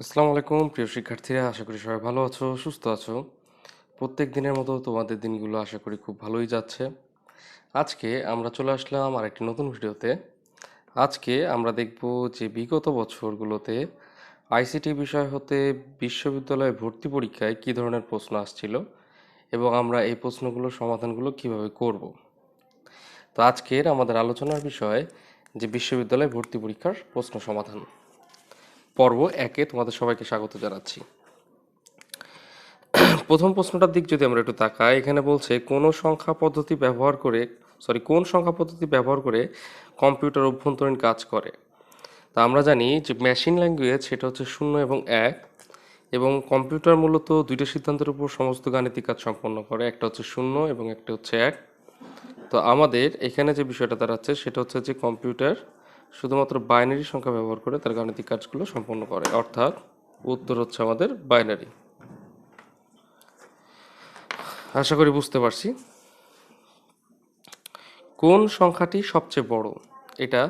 আসসালামু আলাইকুম প্রিয় শিক্ষার্থীরা, আশা করি সবাই ভালো আছো, সুস্থ আছো। প্রত্যেক দিনের মতো তোমাদের দিনগুলো আশা করি খুব ভালোই যাচ্ছে। আজকে আমরা চলে আসলাম আর একটি নতুন ভিডিওতে। আজকে আমরা দেখব যে বিগত বছরগুলোতে আইসিটি বিষয় হতে বিশ্ববিদ্যালয়ে ভর্তি পরীক্ষায় কী ধরনের প্রশ্ন আসছিল এবং আমরা এই প্রশ্নগুলোর সমাধানগুলো কিভাবে করব। তো আজকের আমাদের আলোচনার বিষয় যে বিশ্ববিদ্যালয়ে ভর্তি পরীক্ষার প্রশ্ন সমাধান। পর্ব 1-এ তোমাদের সবাইকে স্বাগত জানাচ্ছি। প্রথম প্রশ্নটার দিক যদি আমরা একটু তাকাই, এখানে বলছে কোন সংখ্যা পদ্ধতি ব্যবহার করে কম্পিউটার অভ্যন্তরীণ কাজ করে। তা আমরা জানি যে মেশিন ল্যাঙ্গুয়েজ সেটা হচ্ছে 0 এবং 1, এবং কম্পিউটার মূলত দুইটা সিদ্ধান্তের উপর সমস্ত গাণিতিক কাজ সম্পন্ন করে, একটা হচ্ছে 0 এবং একটা হচ্ছে 1। তো আমাদের এখানে যে বিষয়টা দাঁড়াচ্ছে সেটা হচ্ছে যে কম্পিউটার শুধুমাত্র বাইনারি সংখ্যা ব্যবহার করে তার গাণিতিক কাজগুলো সম্পন্ন করে, অর্থাৎ উত্তর হচ্ছে আমাদের বাইনারি। আশা করি বুঝতে পারছি। কোন সংখ্যাটি সবচেয়ে বড়? এটা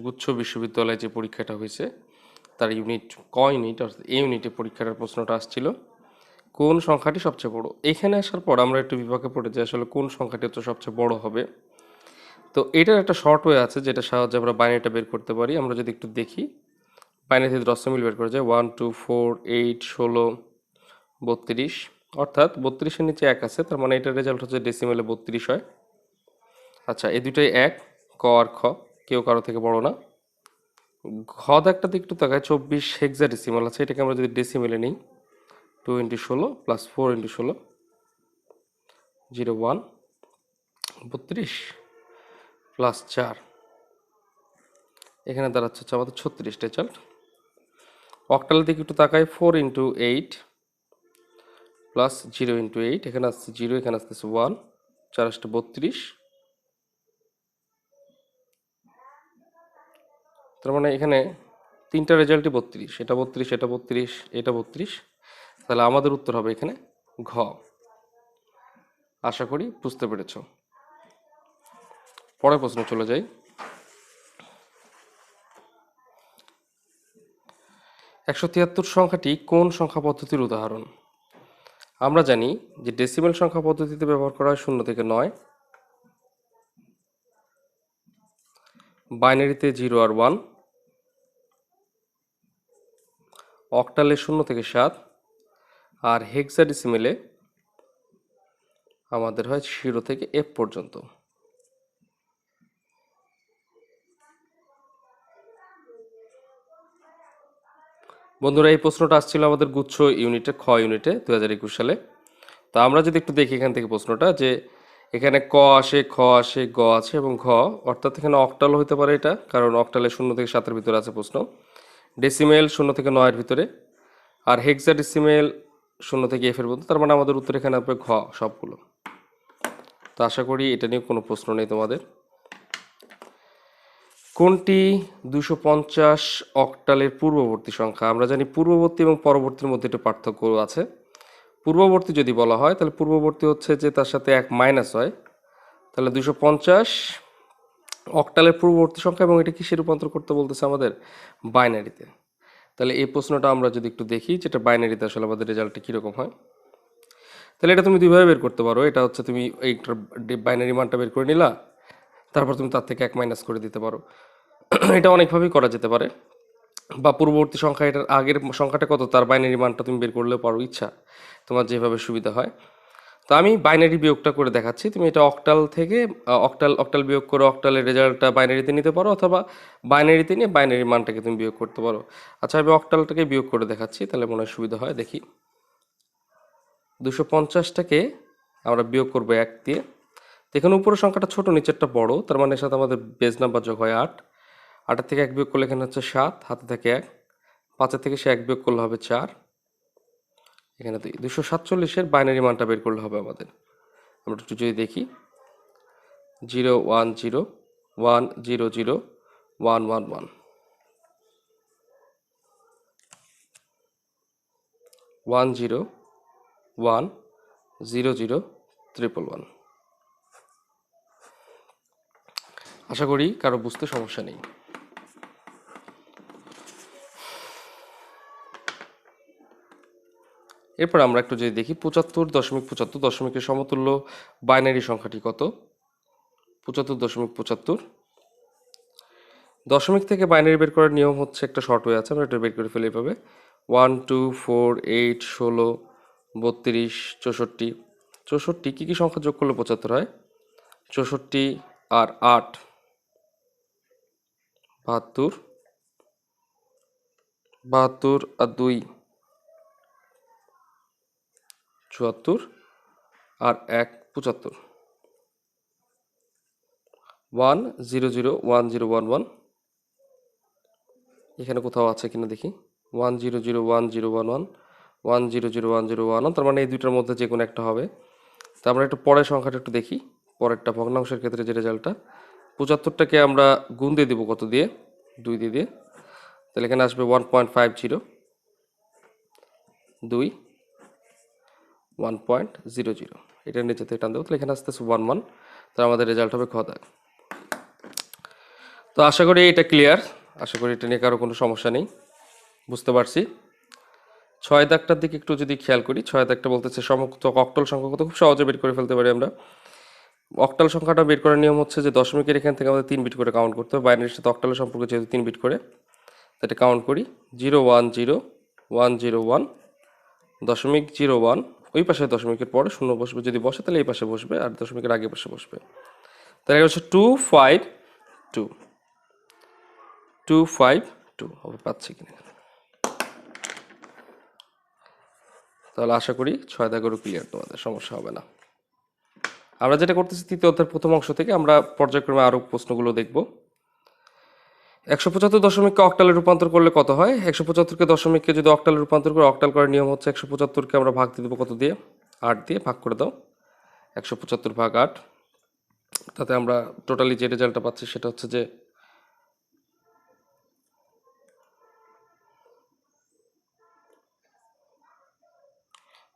গুচ্ছ বিশ্ববিদ্যালয়ে যে পরীক্ষাটা হয়েছে তার ইউনিট অর্থাৎ এই ইউনিটে পরীক্ষার প্রশ্নটা আসছিল, কোন সংখ্যাটি সবচেয়ে বড়। এখানে আসার পর আমরা একটু বিভাগে পড়ে যে আসলে কোন সংখ্যাটি হচ্ছে সবচেয়ে বড় হবে। তো এটার একটা শর্ট ওয়ে আছে যেটা সাহায্যে আমরা বাইনারিটা বের করতে পারি। আমরা যদি একটু দেখি, বাইনারি থেকে দশমিল বের করা যায় 1 2 4 8 16 32, অর্থাৎ 32-এর নিচে 1 আছে, তার মানে এটার রেজাল্ট হচ্ছে ডেসিমেলে 32 হয়। আচ্ছা, এই দুটোই 1, ক আর খ, কেউ কারো থেকে বড় না। ঘ দাগটাতে একটু তাকায় 24 হেক্সাডেসিমাল আছে, এটাকে আমরা যদি ডেসিমেলে নিই 2 × 16 + 4 × 16 01 32 + 4, এখানে দাঁড়াচ্ছে হচ্ছে আমাদের 36 রেজাল্ট। অক্টালের দিকে একটু তাকায় 4 × 8 + 0 × 8, এখানে আসছে 0, এখানে আসতেছে 1, 4 × 32, তার মানে এখানে তিনটা রেজাল্টই 32, এটা 32, এটা 32, এটা 32। তাহলে আমাদের উত্তর হবে এখানে ঘ। আশা করি বুঝতে পেরেছ। পরের প্রশ্ন চলে যাই। 173 সংখ্যাটি কোন সংখ্যা পদ্ধতির উদাহরণ? আমরা জানি যে ডেসিমেল সংখ্যা পদ্ধতিতে ব্যবহার করা হয় 0 থেকে 9, বাইনারিতে 0 আর 1, অক্টালে 0 থেকে 7, আর হেক্সাডেসিমেলে আমাদের হয় 0 থেকে F পর্যন্ত। বন্ধুরা, এই প্রশ্নটা আসছিল আমাদের গুচ্ছ ইউনিটে, খ ইউনিটে 2021 সালে। তো আমরা যদি একটু দেখি এখান থেকে প্রশ্নটা, যে এখানে ক আসে, খ আসে, গ আছে এবং ঘ, অর্থাৎ এখানে অক্টালও হতে পারে এটা, কারণ অক্টালে 0 থেকে 7-এর ভিতরে আছে প্রশ্ন। ডেসিমেল 0 থেকে 9-এর ভিতরে, আর হেক্সাডেসিমেল 0 থেকে F এর মধ্যে, তার মানে আমাদের উত্তর এখানে হবে ঘ সবগুলো। তো আশা করি এটা নিয়ে কোনো প্রশ্ন নেই তোমাদের। কোনটি 250 অক্টালের পূর্ববর্তী সংখ্যা? আমরা জানি পূর্ববর্তী এবং পরবর্তীর মধ্যে একটা পার্থক্য আছে। পূর্ববর্তী যদি বলা হয় তাহলে পূর্ববর্তী হচ্ছে যে তার সাথে 1 মাইনাস হয়, তাহলে 250 অক্টালের পূর্ববর্তী সংখ্যা, এবং এটা কিসে রূপান্তর করতে বলতেছে আমাদের? বাইনারিতে। তাহলে এই প্রশ্নটা আমরা যদি একটু দেখি যেটা বাইনারিতে আসলে আমাদের রেজাল্টটা কীরকম হয়, তাহলে এটা তুমি দুইভাবে বের করতে পারো। এটা হচ্ছে তুমি এইটার বাইনারি মানটা বের করে নিলা, তারপর তুমি তার থেকে 1 মাইনাস করে দিতে পারো। এটা অনেকভাবেই করা যেতে পারে। বা পূর্ববর্তী সংখ্যা, এটার আগের সংখ্যাটা কত তার বাইনারি মানটা তুমি বের করলেও পারো, ইচ্ছা তোমার যেভাবে সুবিধা হয়। তো আমি বাইনারি বিয়োগটা করে দেখাচ্ছি, তুমি এটা অক্টাল থেকে অক্টাল বিয়োগ করে অক্টালের রেজাল্টটা বাইনারিতে নিতে পারো, অথবা বাইনারিতে নিয়ে বাইনারি মানটাকে তুমি বিয়োগ করতে পারো। আচ্ছা, আমি অক্টালটাকে বিয়োগ করে দেখাচ্ছি, তাহলে মনে হয় সুবিধা হয়। দেখি, 250টাকে আমরা বিয়োগ করবো 1 দিয়ে। এখানে উপরের সংখ্যাটা ছোট, নিচেরটা বড়, তার মানে এর সাথে আমাদের বেজ নাম্বার যোগ হয় 8। 8-এর থেকে 1 বিয়োগ করলে এখানে হচ্ছে 7, হাতে থাকে 1, 5-এর থেকে সে 1 বিয়োগ করলে হবে 4, এখানে 2। 247-এর বাইনারি মানটা বের করলে হবে আমাদের। আমরা একটু যদি দেখি, 0 1 0 1 0 0 1 1 1 1 0 1 0 0 1 1 1। আশা করি কারো বুঝতে সমস্যা নেই। এরপর আমরা একটু যদি দেখি 75.75 দশমিকের সমতুল্য বাইনারি সংখ্যাটি কত। 75.75 দশমিক থেকে বাইনারি বের করার নিয়ম হচ্ছে একটা শর্ট ওয়ে আছে, আমরা এটা বের করে ফেলে এভাবে 1 2 4 8 16 32 64 64 কী কী সংখ্যা যোগ করলে 75 হয়? 64 আর 8 72 72 আর 2 74 আর 1 75 1 0 0 1 0 1 1 এখানে কোথাও আছে কিনা দেখি 1 0 0 1 0 1 1 1 0 0 1 0 1 1, তার মানে এই দুইটার মধ্যে যে কোনো একটা হবে। তো আমরা একটু পরের সংখ্যাটা একটু দেখি, পরেরটা ভগ্নাংশের ক্ষেত্রে যে রেজাল্টটা 75টাকে আমরা গুণ দিয়ে দিব কত দিয়ে? 2 দিয়ে দিয়ে, তাহলে এখানে আসবে 1.50 2 1.00, এটা নিচে থেকে টান দেবো, তাহলে এখানে আসতেছে 1 1, তাহলে আমাদের রেজাল্ট হবে খ দাগ। তো আশা করি এটা ক্লিয়ার, আশা করি এটা নিয়ে কারো কোনো সমস্যা নেই, বুঝতে পারছি। 6 দাগটার দিকে একটু যদি খেয়াল করি, 6 দাগটা বলতেছে সমস্ত অক্টাল সংখ্যা কত, খুব সহজে বের করে ফেলতে পারি আমরা। অক্টাল সংখ্যাটা বের করার নিয়ম হচ্ছে যে দশমিকের এখান থেকে আমাদের 3 বিট করে কাউন্ট করতে হবে, বাইনারির সাথে অক্টালের সম্পর্ক যেহেতু 3 বিট করে, এটা কাউন্ট করি 0 1 0 1 0 1 দশমিক 0 1, ওই পাশে দশমিকের পরে শূন্য বসবে, যদি বসে তাহলে এই পাশে বসবে, আর দশমিকের আগে পাশে বসবে, তাহলে হচ্ছে 2 5 2 2 5 2 হবে, পাচ্ছি কিনা? তাহলে আশা করি 6 দাগেরও ক্লিয়ার, তোমাদের সমস্যা হবে না। আমরা যেটা করতেছি তৃতীয় অধ্যায়ের প্রথম অংশ থেকে আমরা পর্যায়ক্রমে আরও প্রশ্নগুলো দেখব। 175 দশমিককে অক্টালে রূপান্তর করলে কত হয়? 175কে দশমিককে যদি অক্টালে রূপান্তর করে, অক্টাল করার নিয়ম হচ্ছে 175কে আমরা ভাগ দিয়ে দেবো কত দিয়ে? 8 দিয়ে, ভাগ করে দাও 175 ভাগ 8, তাতে আমরা টোটালি যে রেজাল্টটা পাচ্ছি সেটা হচ্ছে যে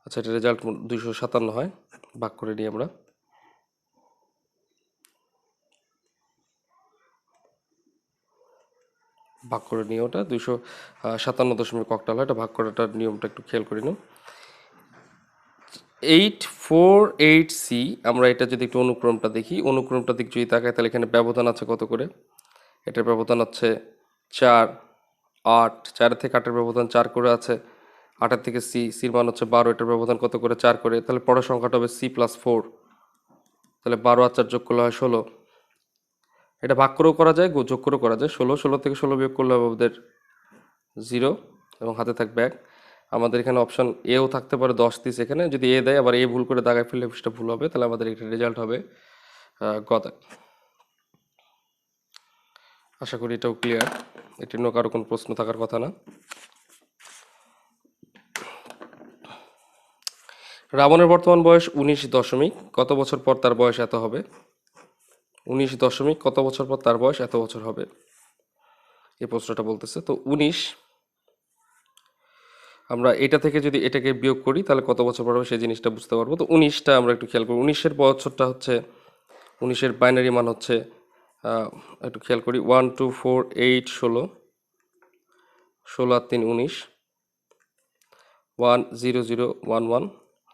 আচ্ছা, এটা রেজাল্ট 257 হয়, ভাগ করে নিই আমরা। ভাগ করে নিয়ে ওটা 257 অক্টাল হয়, এটা ভাগ করাটার নিয়মটা একটু খেয়াল করে নিও। 848C, আমরা এটা যদি একটু অনুক্রমটা দেখি, অনুক্রমটা দিক যদি তাকাই তাহলে এখানে ব্যবধান আছে কত করে? এটার ব্যবধান হচ্ছে 4 8, 4 থেকে 8-এর ব্যবধান 4 করে আছে, 8-এর থেকে সির মান হচ্ছে 12, এটার ব্যবধান কত করে? 4 করে, তাহলে পরের সংখ্যাটা হবে C+4, তাহলে 12 আর 4 যোগ করলে হয় 16, এটা ভাগ করেও করা যায়, যোগ করেও করা যায়, 16 থেকে 16 বিয়োগ করলে হবে আমাদের 0 এবং হাতে থাকবে 1। আমাদের এখানে অপশন এও থাকতে পারে 10 30, এখানে যদি এ দেয় আবার এ ভুল করে দাগায় ফেললে সেটা ভুল হবে, তাহলে আমাদের একটা রেজাল্ট হবে গ দাগ। আশা করি এটাও ক্লিয়ার, এটি নিয়ে কারো কোনো প্রশ্ন থাকার কথা না। রাবণের বর্তমান বয়স 19 দশমিক কত বছর পর তার বয়স এত হবে? 19 দশমিক কত বছর পর তার বয়স এত বছর হবে, এই প্রশ্নটা বলতেছে। তো 19, আমরা এটা থেকে যদি এটাকে বিয়োগ করি তাহলে কত বছর পর হবে সেই জিনিসটা বুঝতে পারবো। তো 19টা আমরা একটু খেয়াল করি, 19-এর বছরটা হচ্ছে, 19-এর বাইনারি মান হচ্ছে, একটু খেয়াল করি 1 2 4 8 16 16 আর 3 19 1 0 0 1 1,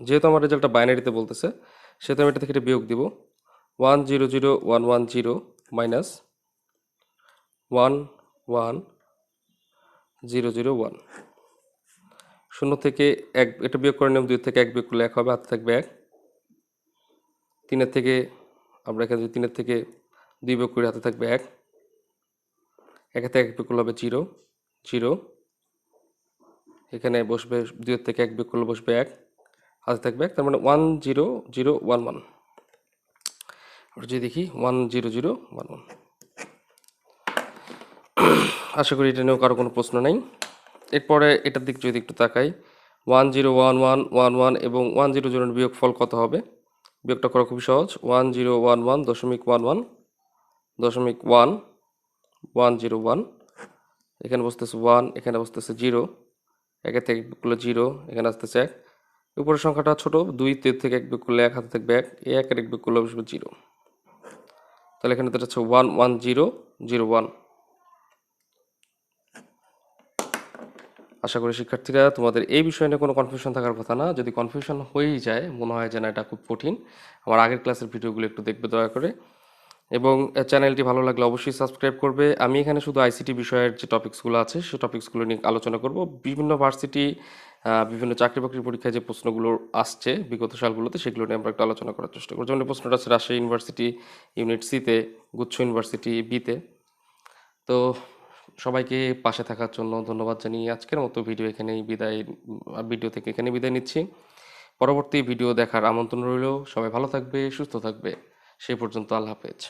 যেহেতু আমার রেজাল্টটা বাইনারিতে বলতেছে সেহেতু আমি এটা থেকে এটা বিয়োগ দিব 1 0 0 1 1 0 মাইনাস 1 1 0 0 1, শূন্য থেকে 1 এটা বিয়োগ করে নিলাম, 2 থেকে 1 বিয়োগ করলে 1 হবে, হাতে থাকবে 1, 3-এর থেকে আমরা এখানে যদি 3-এর থেকে 2 বিয়োগ করি হাতে থাকবে 1, 1 থেকে 1 বিয়োগ করলে হবে 0 0, এখানে বসবে 2-এর থেকে 1 বিয়োগ করলে বসবে 1, হাতে থাকবে 1, তার মানে 1 0 0 1 1। আমরা যদি দেখি 1 0 0 1 1, আশা করি এটা নিয়েও কারো কোনো প্রশ্ন নেই। এরপরে এটার দিক যদি একটু তাকাই 1 0 1 1 1 1 এবং 1 0 0 এর বিয়োগফল কত হবে? বিয়োগটা করা খুবই সহজ, 1 0 1 1 দশমিক 1 1 দশমিক 1 1 0 1, এখানে বসতেছে 1, এখানে বসতেছে 0, 1 থেকে 1 বিয়োগ করলে 0, এখানে আসতেছে 1, উপরের সংখ্যাটা ছোট 2 থেকে 1 বিয়োগ করলে 1, হাতে থাকবে 1, এই 1 এর 1 বিয়োগ করলে বসবে 0, তাহলে এখানে তো হচ্ছে 1 1 0 0 1। আশা করি শিক্ষার্থীরা তোমাদের এই বিষয় নিয়ে কোনো কনফিউশন থাকার কথা না। যদি কনফিউশন হয়েই যায়, মনে হয় যে না এটা খুব কঠিন, আমার আগের ক্লাসের ভিডিওগুলো একটু দেখবে দয়া করে। এবং চ্যানেলটি ভালো লাগলে অবশ্যই সাবস্ক্রাইব করবে। আমি এখানে শুধু আইসিটি বিষয়ের যে টপিকসগুলো আছে সেই টপিকসগুলো নিয়ে আলোচনা করব। বিভিন্ন ভার্সিটি বিভিন্ন চাকরি বাকরির পরীক্ষায় যে প্রশ্নগুলো আসছে বিগত সালগুলোতে, সেগুলো নিয়ে আমরা একটু আলোচনা করার চেষ্টা করব। যেমন এই প্রশ্নটা আছে রাজশাহী ইউনিভার্সিটি ইউনিট সিতে, গুচ্ছ ইউনিভার্সিটি বিতে। তো সবাইকে পাশে থাকার জন্য ধন্যবাদ জানিয়ে আজকের মতো ভিডিও থেকে এখানেই বিদায় নিচ্ছি। পরবর্তী ভিডিও দেখার আমন্ত্রণ রইল। সবাই ভালো থাকবে, সুস্থ থাকবে। সেই পর্যন্ত আল্লাহ হাফেজ।